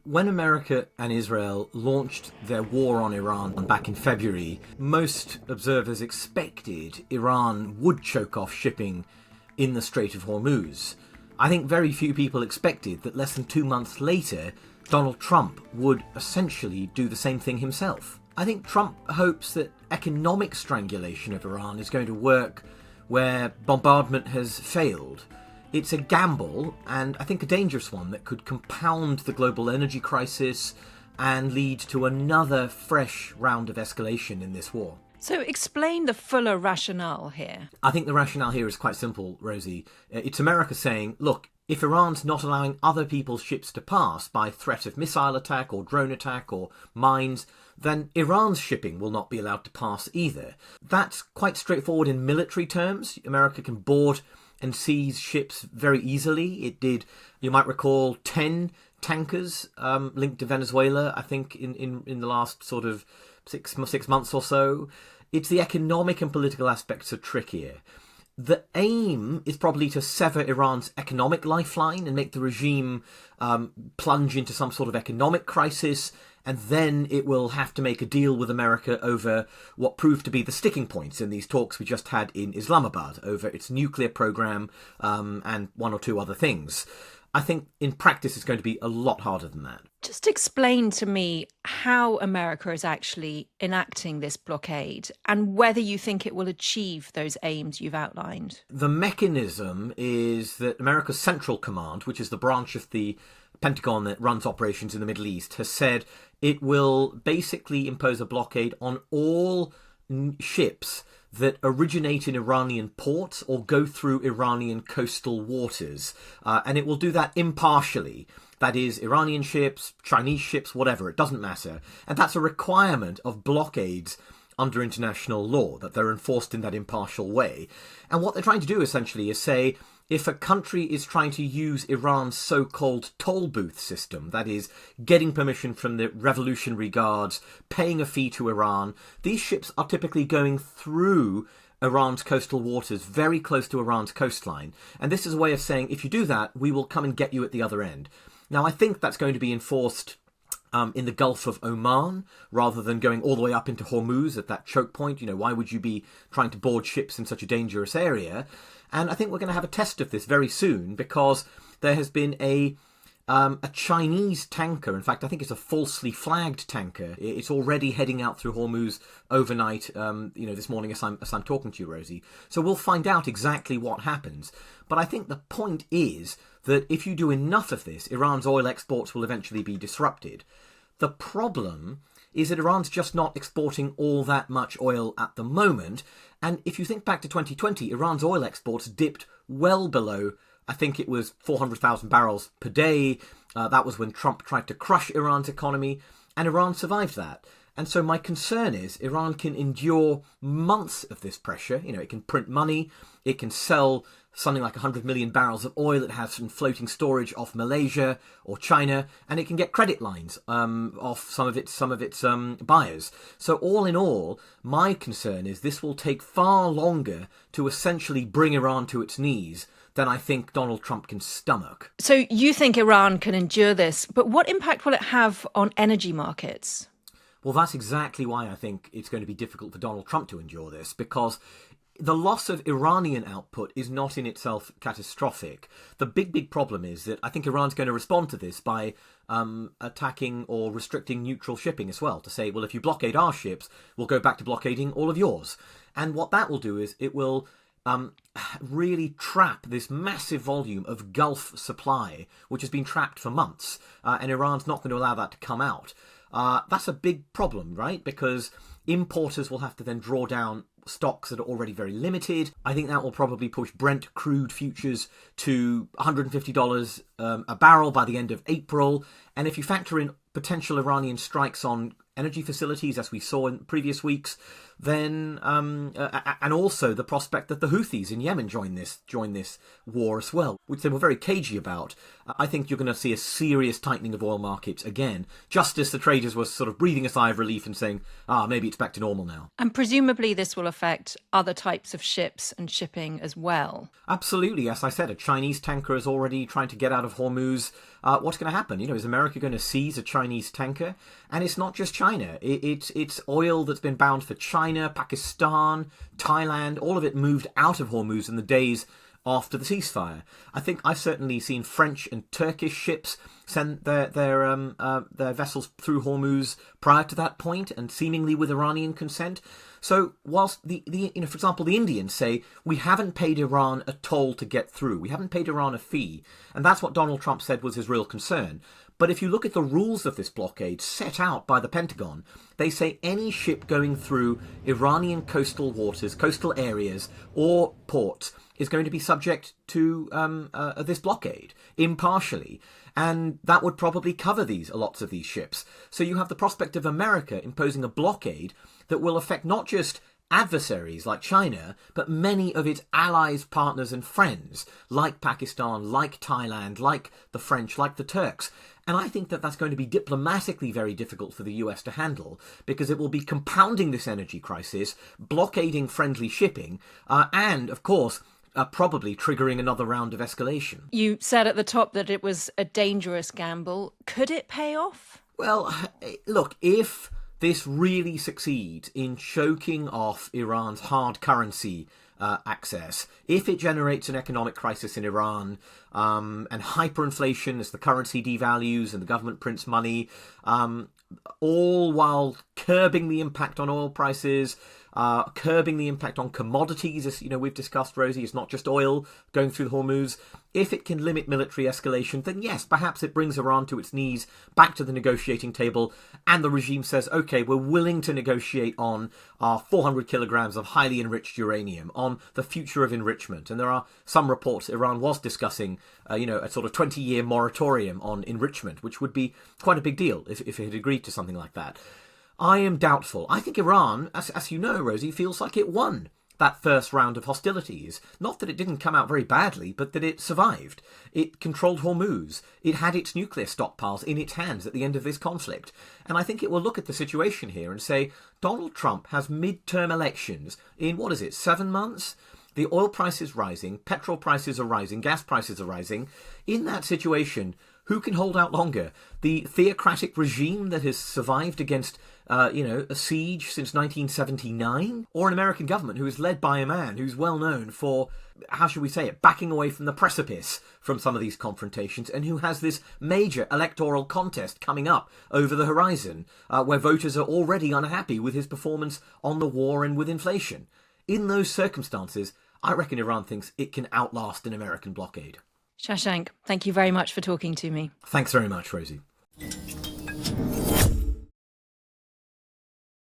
when America and Israel launched their war on Iran back in February, most observers expected Iran would choke off shipping in the Strait of Hormuz. I think very few people expected that less than 2 months later, Donald Trump would essentially do the same thing himself. I think Trump hopes that economic strangulation of Iran is going to work where bombardment has failed. It's a gamble, and I think a dangerous one, that could compound the global energy crisis and lead to another fresh round of escalation in this war. So explain the fuller rationale here. I think the rationale here is quite simple, Rosie. It's America saying, look, if Iran's not allowing other people's ships to pass by threat of missile attack or drone attack or mines, then Iran's shipping will not be allowed to pass either. That's quite straightforward in military terms. America can board and seize ships very easily. It did, you might recall, 10 tankers linked to Venezuela, I think, in the last sort of six months or so. It's the economic and political aspects are trickier. The aim is probably to sever Iran's economic lifeline and make the regime plunge into some sort of economic crisis, and then it will have to make a deal with America over what proved to be the sticking points in these talks we just had in Islamabad, over its nuclear program and one or two other things. I think in practice it's going to be a lot harder than that. Just explain to me how America is actually enacting this blockade and whether you think it will achieve those aims you've outlined. The mechanism is that America's Central Command, which is the branch of the Pentagon that runs operations in the Middle East, has said it will basically impose a blockade on all ships that originate in Iranian ports or go through Iranian coastal waters. And it will do that impartially. That is, Iranian ships, Chinese ships, whatever, it doesn't matter. And that's a requirement of blockades under international law, that they're enforced in that impartial way. And what they're trying to do essentially is say, if a country is trying to use Iran's so-called toll booth system, that is, getting permission from the Revolutionary Guards, paying a fee to Iran, these ships are typically going through Iran's coastal waters, very close to Iran's coastline. And this is a way of saying, if you do that, we will come and get you at the other end. Now, I think that's going to be enforced in the Gulf of Oman, rather than going all the way up into Hormuz at that choke point. You know, why would you be trying to board ships in such a dangerous area? And I think we're going to have a test of this very soon, because there has been a Chinese tanker. In fact, I think it's a falsely flagged tanker. It's already heading out through Hormuz overnight, this morning as I'm talking to you, Rosie. So we'll find out exactly what happens. But I think the point is that if you do enough of this, Iran's oil exports will eventually be disrupted. The problem is that Iran's just not exporting all that much oil at the moment. And if you think back to 2020, Iran's oil exports dipped well below, I think it was 400,000 barrels per day. That was when Trump tried to crush Iran's economy, and Iran survived that. And so my concern is Iran can endure months of this pressure. You know, it can print money, it can sell something like 100 million barrels of oil it has some floating storage off Malaysia or China, and it can get credit lines off some of its buyers. So all in all, my concern is this will take far longer to essentially bring Iran to its knees than I think Donald Trump can stomach. So you think Iran can endure this, but what impact will it have on energy markets? Well, that's exactly why I think it's going to be difficult for Donald Trump to endure this, because the loss of Iranian output is not in itself catastrophic. The big problem is that I think Iran's going to respond to this by attacking or restricting neutral shipping as well, to say, well, if you blockade our ships, we'll go back to blockading all of yours. And what that will do is it will really trap this massive volume of Gulf supply, which has been trapped for months, and Iran's not going to allow that to come out. That's a big problem, right? Because importers will have to then draw down stocks that are already very limited. I think that will probably push Brent crude futures to $150 a barrel by the end of April. And if you factor in potential Iranian strikes on energy facilities, as we saw in previous weeks, then and also the prospect that the Houthis in Yemen join this war as well, which they were very cagey about. I think you're going to see a serious tightening of oil markets again, just as the traders were sort of breathing a sigh of relief and saying, maybe it's back to normal now. And presumably this will affect other types of ships and shipping as well. Absolutely. As I said, a Chinese tanker is already trying to get out of Hormuz. What's going to happen? Is America going to seize a Chinese tanker? And it's not just China. It's oil that's been bound for China, Pakistan, Thailand. All of it moved out of Hormuz in the days after the ceasefire. I think I've certainly seen French and Turkish ships send their vessels through Hormuz prior to that point, and seemingly with Iranian consent. So whilst for example, the Indians say we haven't paid Iran a toll to get through, we haven't paid Iran a fee, and that's what Donald Trump said was his real concern. But if you look at the rules of this blockade set out by the Pentagon, they say any ship going through Iranian coastal waters, coastal areas, or ports is going to be subject to this blockade impartially. And that would probably cover lots of these ships. So you have the prospect of America imposing a blockade that will affect not just adversaries like China, but many of its allies, partners and friends, like Pakistan, like Thailand, like the French, like the Turks. And I think that that's going to be diplomatically very difficult for the US to handle, because it will be compounding this energy crisis, blockading friendly shipping, and, of course, probably triggering another round of escalation. You said at the top that it was a dangerous gamble. Could it pay off? Well, look, if this really succeeds in choking off Iran's hard currency access, if it generates an economic crisis in Iran and hyperinflation as the currency devalues and the government prints money, all while curbing the impact on oil prices, curbing the impact on commodities, as we've discussed, Rosie, it's not just oil going through the Hormuz. If it can limit military escalation, then yes, perhaps it brings Iran to its knees, back to the negotiating table, and the regime says, okay, we're willing to negotiate on our 400 kilograms of highly enriched uranium, on the future of enrichment. And there are some reports Iran was discussing, a sort of 20-year moratorium on enrichment, which would be quite a big deal if it had agreed to something like that. I am doubtful. I think Iran, as you know, Rosie, feels like it won that first round of hostilities. Not that it didn't come out very badly, but that it survived. It controlled Hormuz. It had its nuclear stockpiles in its hands at the end of this conflict. And I think it will look at the situation here and say, Donald Trump has midterm elections in, 7 months? The oil price is rising, petrol prices are rising, gas prices are rising. In that situation, who can hold out longer? The theocratic regime that has survived against, a siege since 1979? Or an American government who is led by a man who's well known for, how should we say it, backing away from the precipice from some of these confrontations, and who has this major electoral contest coming up over the horizon, where voters are already unhappy with his performance on the war and with inflation. In those circumstances, I reckon Iran thinks it can outlast an American blockade. Shashank, thank you very much for talking to me. Thanks very much, Rosie.